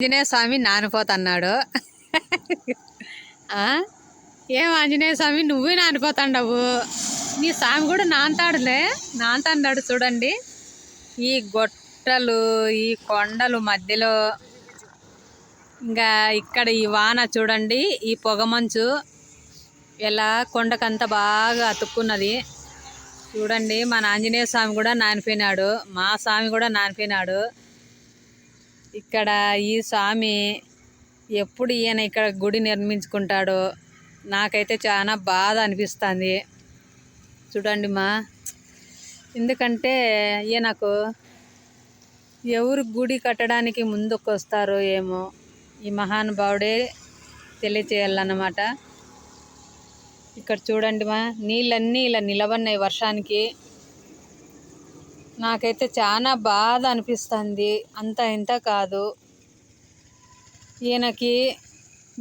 ఆంజనేయ స్వామి నానిపోతున్నాడు. ఏం ఆంజనేయ స్వామి నువ్వే నానిపోతాండవు, నీ స్వామి కూడా నాంతాడు చూడండి. ఈ గొట్టలు, ఈ కొండలు మధ్యలో, ఇంకా ఇక్కడ ఈ వాన చూడండి, ఈ పొగమంచు ఎలా కొండకంతా బాగా అతుక్కున్నది చూడండి. మన ఆంజనేయ స్వామి కూడా నానిపోయినాడు, మా స్వామి కూడా నానిపోయినాడు. ఇక్కడ ఈ స్వామి ఎప్పుడు ఈయన ఇక్కడ గుడి నిర్మించుకుంటాడో నాకైతే చాలా బాధ అనిపిస్తుంది చూడండి మా. ఎందుకంటే ఈయనకు ఎవరు గుడి కట్టడానికి ముందుకు వస్తారో ఏమో ఈ మహానుభావుడే తెలియచేయాలన్నమాట. ఇక్కడ చూడండి మా, నీళ్ళన్నీ ఇలా నిలబడినాయి వర్షానికి. నాకైతే చాలా బాధ అనిపిస్తుంది, అంత ఇంత కాదు. ఈయనకి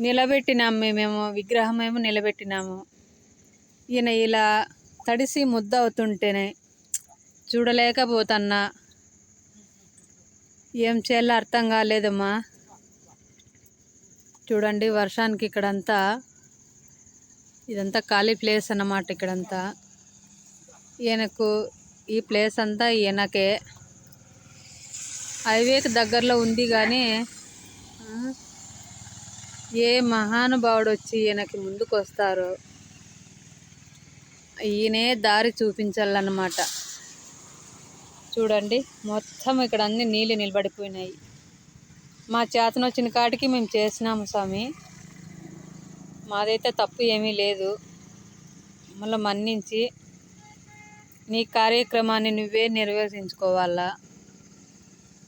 నిలబెట్టినాము మేము, విగ్రహం ఏమో నిలబెట్టినాము. ఈయన ఇలా తడిసి ముద్ద అవుతుంటేనే చూడలేకపోతున్నా, ఏం చేయాలో అర్థం కాలేదమ్మా. చూడండి వర్షానికి ఇక్కడంతా, ఇదంతా ఖాళీ ప్లేస్ అన్నమాట. ఇక్కడంతా ఈయనకు, ఈ ప్లేస్ అంతా ఈయనకే. హైవేకి దగ్గరలో ఉంది కానీ ఏ మహానుభావుడు వచ్చి ఈయనకి ముందుకు వస్తారో ఈయనే దారి చూపించాలన్నమాట. చూడండి మొత్తం ఇక్కడ అన్ని నీళ్ళు నిలబడిపోయినాయి. మా చేతనొచ్చిన కాటికి మేము చేసినాము స్వామి, మాదైతే తప్పు ఏమీ లేదు. మళ్ళీ మన్నించి నీ కార్యక్రమాన్ని నువ్వే నెరవేర్చుకోవాలా.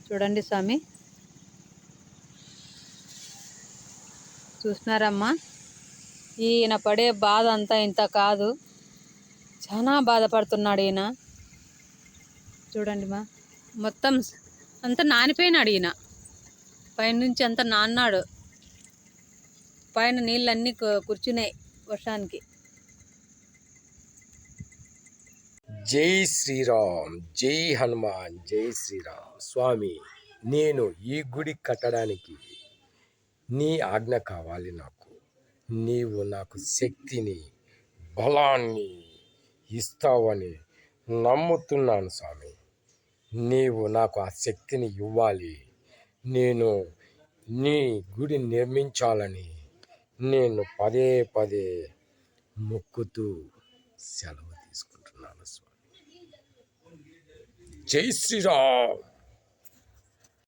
చూడండి స్వామి, చూసినారమ్మా, ఈయన పడే బాధ అంతా ఇంత కాదు, చాలా బాధపడుతున్నాడు ఈయన. చూడండి మా, మొత్తం అంతా నానిపోయినాడు ఈయన, పైనుంచి అంతా నాన్నాడు. పైన నీళ్ళన్నీ కూర్చున్నాయి వర్షానికి. జై శ్రీరామ్, జై హనుమాన్, జై శ్రీరామ్. స్వామి, నేను ఈ గుడి కట్టడానికి నీ ఆజ్ఞ కావాలి నాకు. నీవు నాకు శక్తిని, బలాన్ని ఇస్తావని నమ్ముతున్నాను స్వామి. నీవు నాకు ఆ శక్తిని ఇవ్వాలి. నేను నీ గుడి నిర్మించాలని నేను పదే పదే మొక్కుతూ సెలవు తీసుకుంటున్నాను స్వామి. జై శ్రీరామ్.